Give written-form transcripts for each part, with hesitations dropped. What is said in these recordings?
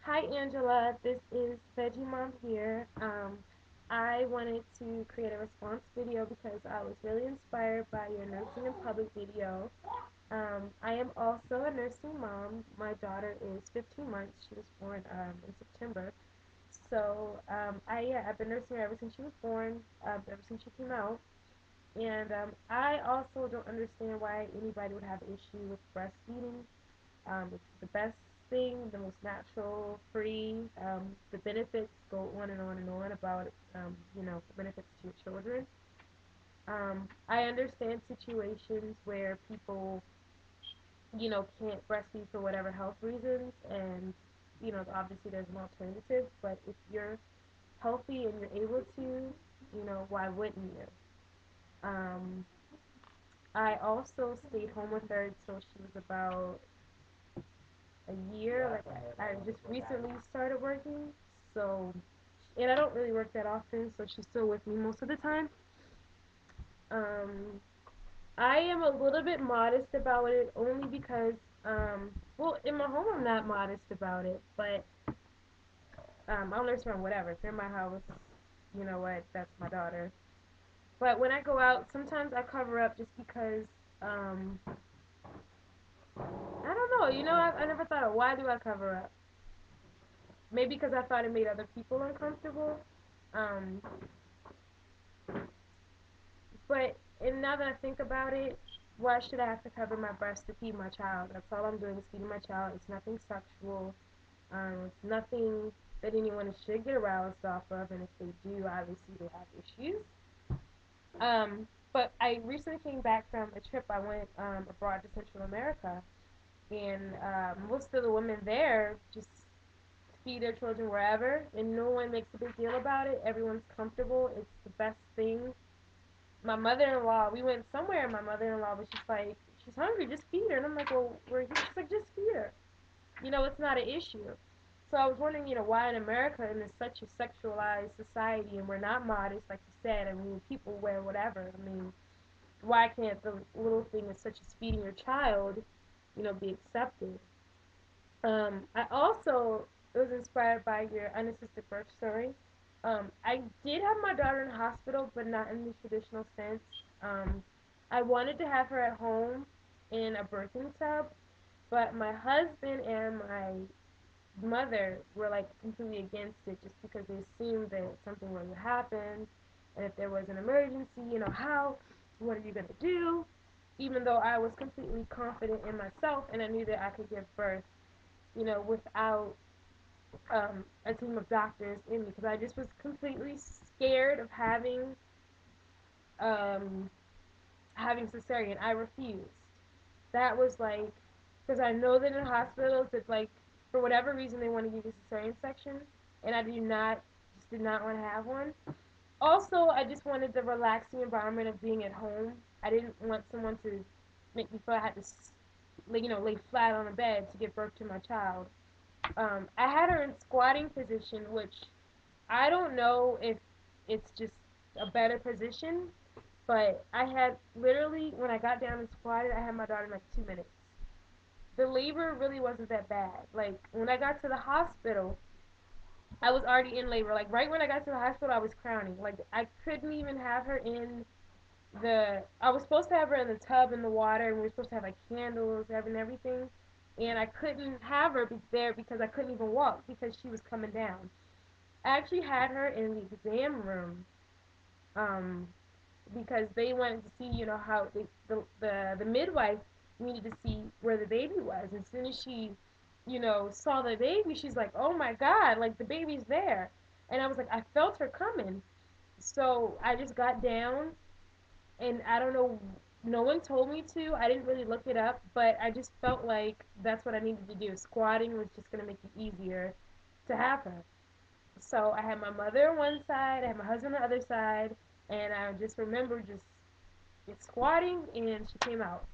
Hi Angela, this is Veggie Mom here. I wanted to create a response video because I was really inspired by your nursing in public video. I am also a nursing mom. My daughter is 15 months. She was born in September. I've been nursing her ever since she was born, ever since she came out. And I also don't understand why anybody would have an issue with breastfeeding. It's the best thing, the most natural, free. The benefits go on and on and on about the benefits to your children. I understand situations where people can't breastfeed for whatever health reasons, and obviously there's an alternative. But if you're healthy and you're able to, why wouldn't you? Um, I also stayed home with her until she was about a year. Like I just recently started working, so and I don't really work that often, so she's still with me most of the time. Um, I am a little bit modest about it only because, well, in my home I'm not modest about it, but I'll nurse around whatever. If they're in my house, you know what, that's my daughter. But when I go out, sometimes I cover up just because, um, I don't know. I never thought of why do I cover up. Maybe because I thought it made other people uncomfortable. Um, and now that I think about it, why should I have to cover my breast to feed my child? That's all I'm doing is feeding my child. It's nothing sexual. It's nothing that anyone should get aroused off of. And if they do, obviously they have issues. But I recently came back from a trip. I went abroad to Central America, and most of the women there just feed their children wherever, and no one makes a big deal about it. Everyone's comfortable. It's the best thing. My mother-in-law, we went somewhere, and my mother-in-law was just like, she's hungry, just feed her. And I'm like, well, we're here. She's like, just feed her. It's not an issue. So I was wondering, why in America, in this such a sexualized society, and we're not modest, like you said. I mean, people wear whatever. I mean, why can't the little thing as such as feeding your child, be accepted? I also was inspired by your unassisted birth story. I did have my daughter in the hospital, but not in the traditional sense. Um, I wanted to have her at home in a birthing tub, but my husband and my mother were like completely against it just because they assumed that something would happen, and if there was an emergency, what are you gonna do? Even though I was completely confident in myself and I knew that I could give birth, without a team of doctors in me, because I just was completely scared of um, having cesarean. I refused. That was like, because I know that in hospitals it's like, for whatever reason they want to give you a cesarean section, and I just did not want to have one. Also, I just wanted the relaxing environment of being at home. I didn't want someone to make me feel I had to, lay flat on a bed to give birth to my child. I had her in squatting position, which I don't know if it's just a better position, but I had literally, when I got down and squatted, I had my daughter in like 2 minutes. The labor really wasn't that bad. Like when I got to the hospital, I was already in labor. Like right when I got to the hospital, I was crowning. Like I couldn't even have her in I was supposed to have her in the tub in the water, and we were supposed to have like candles and everything. And I couldn't have her there because I couldn't even walk because she was coming down. I actually had her in the exam room, um, because they wanted to see, how the midwife needed to see where the baby was. As soon as she, saw the baby, she's like, "Oh my God, like the baby's there!" And I was like, I felt her coming, so I just got down, and I don't know. No one told me to. I didn't really look it up, but I just felt like that's what I needed to do. Squatting was just gonna make it easier to have her. So I had my mother on one side, I had my husband on the other side, and I just remember just squatting, and she came out,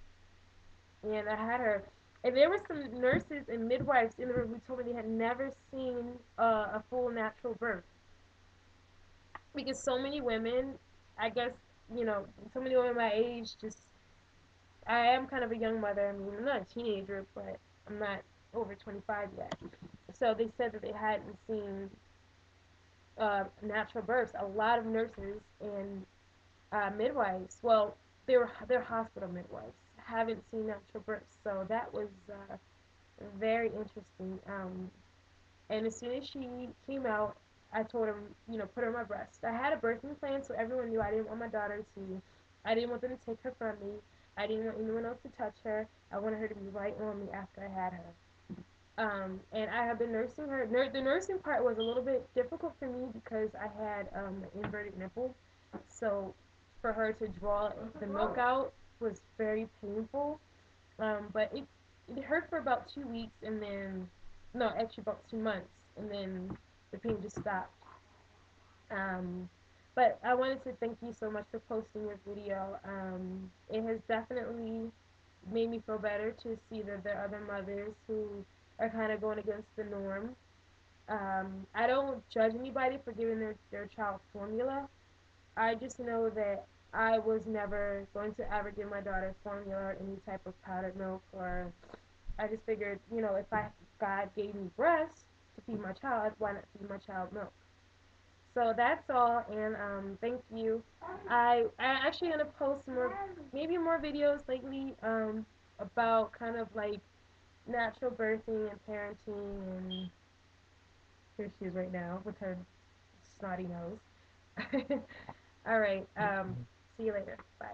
and I had her. And there were some nurses and midwives in the room who told me they had never seen a full natural birth, because so many women, I guess, so many women my age just. I am kind of a young mother. I mean, I'm not a teenager, but I'm not. over 25 yet. So they said that they hadn't seen natural births. A lot of nurses and midwives, well, they're hospital midwives, haven't seen natural births. So that was very interesting. And as soon as she came out, I told him, put her on my breast. I had a birthing plan, so everyone knew I didn't want my daughter to. I didn't want them to take her from me. I didn't want anyone else to touch her. I wanted her to be right on me after I had her. And I have been nursing her. The nursing part was a little bit difficult for me because I had an inverted nipple. So for her to draw the milk out was very painful. But it hurt for about 2 weeks, and then no, actually about 2 months, and then the pain just stopped. Um, but I wanted to thank you so much for posting your video. It has definitely made me feel better to see that there are other mothers who are kind of going against the norm. I don't judge anybody for giving their child formula. I just know that I was never going to ever give my daughter formula or any type of powdered milk, or I just figured, if God gave me breast to feed my child, why not feed my child milk? So that's all, and thank you. I actually gonna post more, maybe more videos lately, about kind of like natural birthing and parenting, and here she is right now with her snotty nose. All right, see you later. Bye.